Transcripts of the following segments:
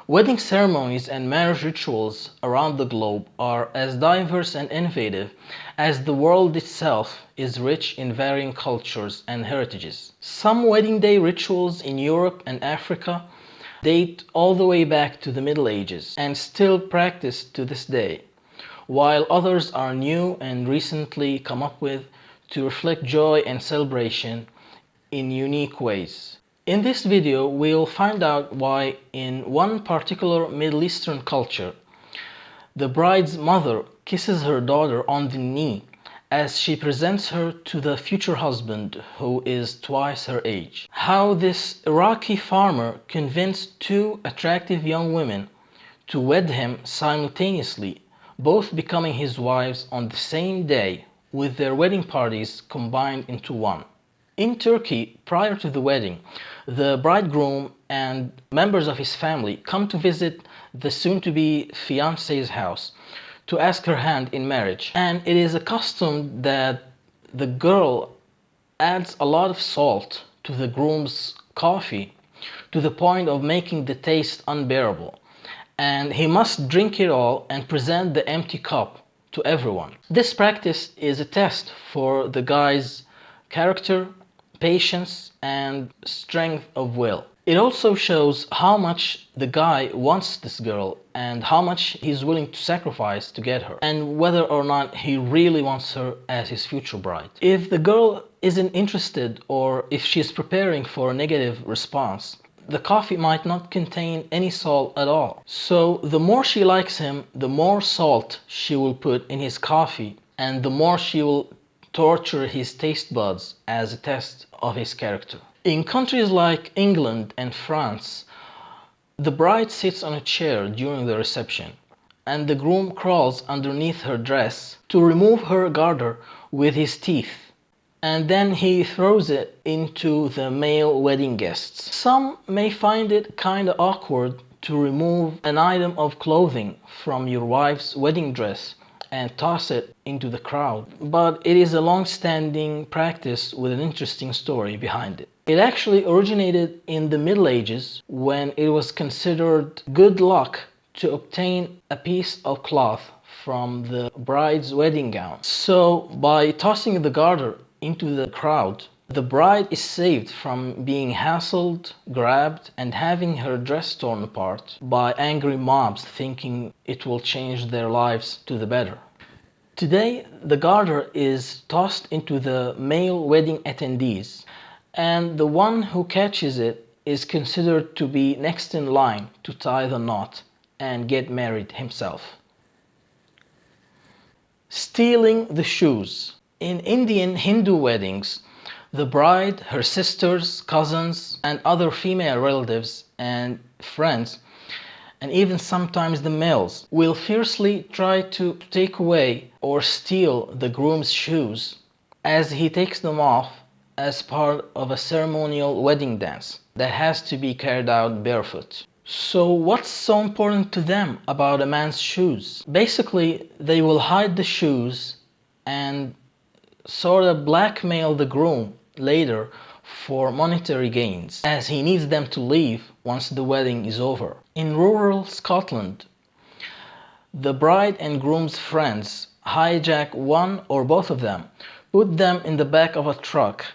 Wedding ceremonies and marriage rituals around the globe are as diverse and innovative as the world itself is rich in varying cultures and heritages. Some wedding day rituals in Europe and Africa date all the way back to the Middle Ages and still practiced to this day, while others are new and recently come up with to reflect joy and celebration in unique ways. In this video, we'll find out why in one particular Middle Eastern culture, the bride's mother kisses her daughter on the knee as she presents her to the future husband who is twice her age. How this Iraqi farmer convinced two attractive young women to wed him simultaneously, both becoming his wives on the same day with their wedding parties combined into one. In Turkey, prior to the wedding, the bridegroom and members of his family come to visit the soon-to-be fiancé's house to ask her hand in marriage. And it is a custom that the girl adds a lot of salt to the groom's coffee to the point of making the taste unbearable. And he must drink it all and present the empty cup to everyone. This practice is a test for the guy's character, patience, and strength of will. It also shows how much the guy wants this girl and how much he's willing to sacrifice to get her, and whether or not he really wants her as his future bride. If the girl isn't interested, or if she's preparing for a negative response, the coffee might not contain any salt at all. So the more she likes him, the more salt she will put in his coffee, and the more she will torture his taste buds as a test of his character. In countries like England and France, the bride sits on a chair during the reception, and the groom crawls underneath her dress to remove her garter with his teeth, and then he throws it into the male wedding guests. Some may find it kinda awkward to remove an item of clothing from your wife's wedding dress and toss it into the crowd, but it is a long-standing practice with an interesting story behind it. It actually originated in the Middle Ages when it was considered good luck to obtain a piece of cloth from the bride's wedding gown. So by tossing the garter into the crowd, the bride is saved from being hassled, grabbed, and having her dress torn apart by angry mobs thinking it will change their lives to the better. Today, the garter is tossed into the male wedding attendees, and the one who catches it is considered to be next in line to tie the knot and get married himself. Stealing the shoes. In Indian Hindu weddings, the bride, her sisters, cousins, and other female relatives and friends, and even sometimes the males, will fiercely try to take away or steal the groom's shoes as he takes them off as part of a ceremonial wedding dance that has to be carried out barefoot. So what's so important to them about a man's shoes? Basically, they will hide the shoes and sort of blackmail the groom later for monetary gains, as he needs them to leave once the wedding is over. In rural Scotland, the bride and groom's friends hijack one or both of them, put them in the back of a truck,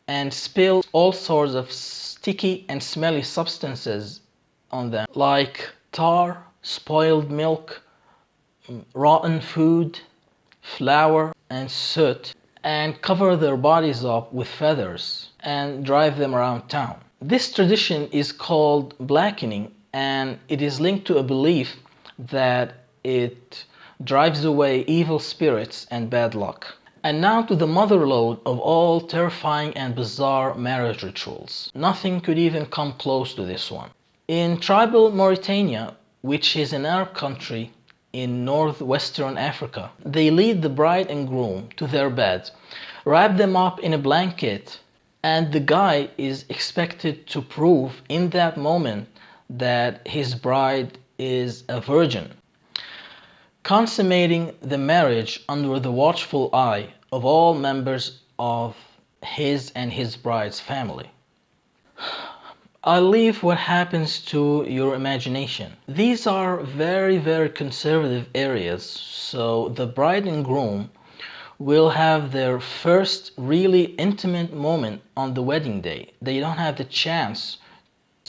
and spill all sorts of sticky and smelly substances on them, like tar, spoiled milk, rotten food, flour, and soot, and cover their bodies up with feathers and drive them around town. This tradition is called blackening, and it is linked to a belief that it drives away evil spirits and bad luck. And now to the motherlode of all terrifying and bizarre marriage rituals. Nothing could even come close to this one. In tribal Mauritania, which is an Arab country in northwestern Africa, they lead the bride and groom to their bed, wrap them up in a blanket, and the guy is expected to prove in that moment that his bride is a virgin, consummating the marriage under the watchful eye of all members of his and his bride's family. I'll leave what happens to your imagination. These are very, very conservative areas, so the bride and groom will have their first really intimate moment on the wedding day. They don't have the chance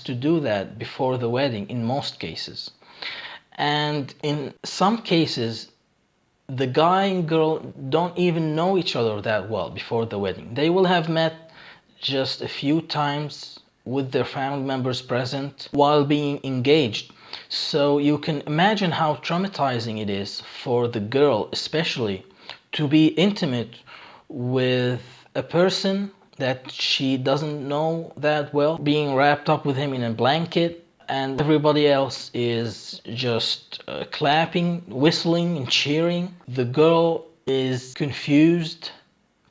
to do that before the wedding in most cases. And in some cases, the guy and girl don't even know each other that well before the wedding. They will have met just a few times with their family members present while being engaged. So you can imagine how traumatizing it is for the girl, especially, to be intimate with a person that she doesn't know that well, being wrapped up with him in a blanket, and everybody else is just clapping, whistling, and cheering. The girl is confused,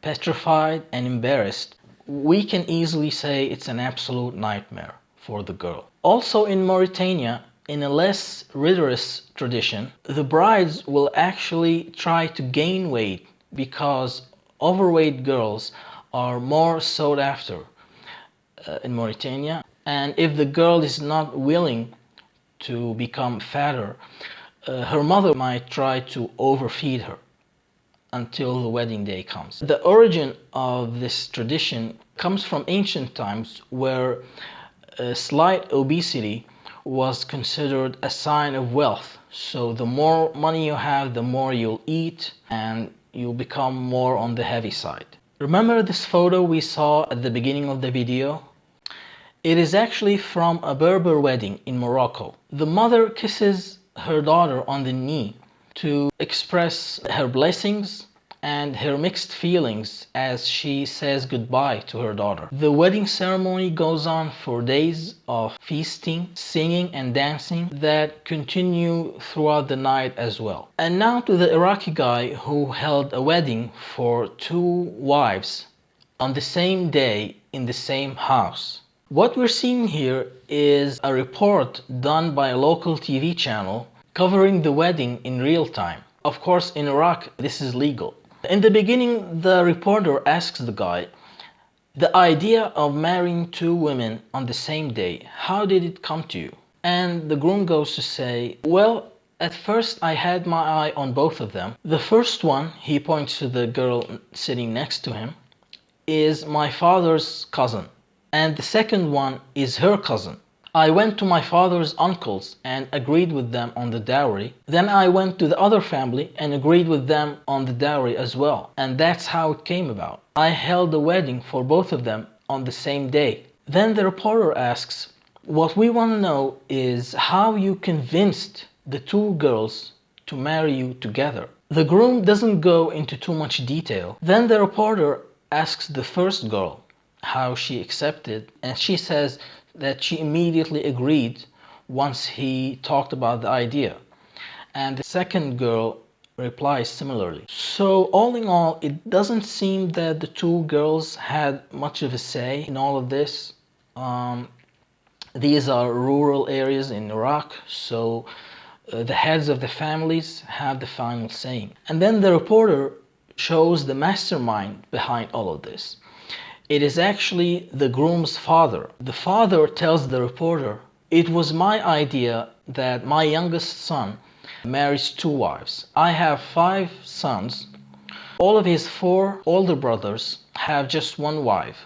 petrified, and embarrassed. We can easily say it's an absolute nightmare for the girl. Also in Mauritania, in a less rigorous tradition, the brides will actually try to gain weight because overweight girls are more sought after in Mauritania. And if the girl is not willing to become fatter, her mother might try to overfeed her until the wedding day comes. The origin of this tradition comes from ancient times, where slight obesity was considered a sign of wealth. So the more money you have, the more you'll eat, and you'll become more on the heavy side. Remember this photo we saw at the beginning of the video? It is actually from a Berber wedding in Morocco. The mother kisses her daughter on the knee to express her blessings and her mixed feelings as she says goodbye to her daughter. The wedding ceremony goes on for days of feasting, singing, and dancing that continue throughout the night as well. And now to the Iraqi guy who held a wedding for 2 wives on the same day in the same house. What we're seeing here is a report done by a local TV channel covering the wedding in real time. Of course, in Iraq, this is legal. In the beginning, the reporter asks the guy, the idea of marrying 2 women on the same day, how did it come to you? And the groom goes to say, well, at first I had my eye on both of them. The first one, he points to the girl sitting next to him, is my father's cousin. And the second one is her cousin. I went to my father's uncles and agreed with them on the dowry. Then I went to the other family and agreed with them on the dowry as well. And that's how it came about. I held a wedding for both of them on the same day. Then the reporter asks, what we want to know is how you convinced the 2 girls to marry you together. The groom doesn't go into too much detail. Then the reporter asks the first girl how she accepted, and she says that she immediately agreed once he talked about the idea. And the second girl replies similarly. So all in all, it doesn't seem that the 2 girls had much of a say in all of this. These are rural areas in Iraq, so the heads of the families have the final saying. And then the reporter shows the mastermind behind all of this. It is actually the groom's father. The father tells the reporter, it was my idea that my youngest son marries 2 wives. I have 5 sons. All of his 4 older brothers have just 1 wife,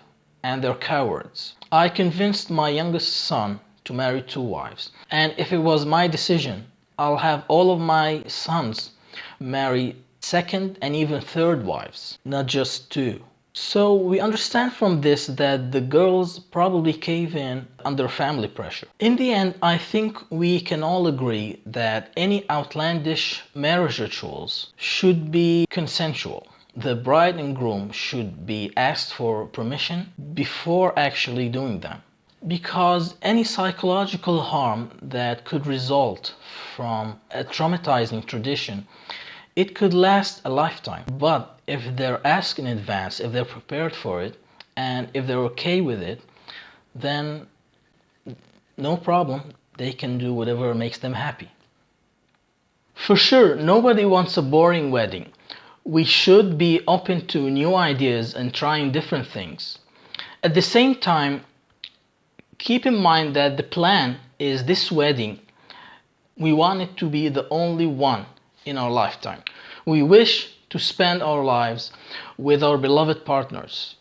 and they're cowards. I convinced my youngest son to marry 2 wives. And if it was my decision, I'll have all of my sons marry 2nd and even 3rd wives, not just 2. So we understand from this that the girls probably cave in under family pressure. In the end, I think we can all agree that any outlandish marriage rituals should be consensual. The bride and groom should be asked for permission before actually doing them. Because any psychological harm that could result from a traumatizing tradition, it could last a lifetime. But if they're asked in advance, if they're prepared for it, and if they're okay with it, then no problem. They can do whatever makes them happy. For sure, nobody wants a boring wedding. We should be open to new ideas and trying different things. At the same time, keep in mind that the plan is this wedding. We want it to be the only one in our lifetime. We wish to spend our lives with our beloved partners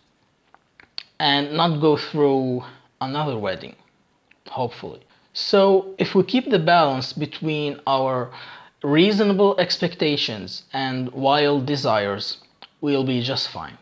and not go through another wedding, hopefully. So, if we keep the balance between our reasonable expectations and wild desires, we'll be just fine.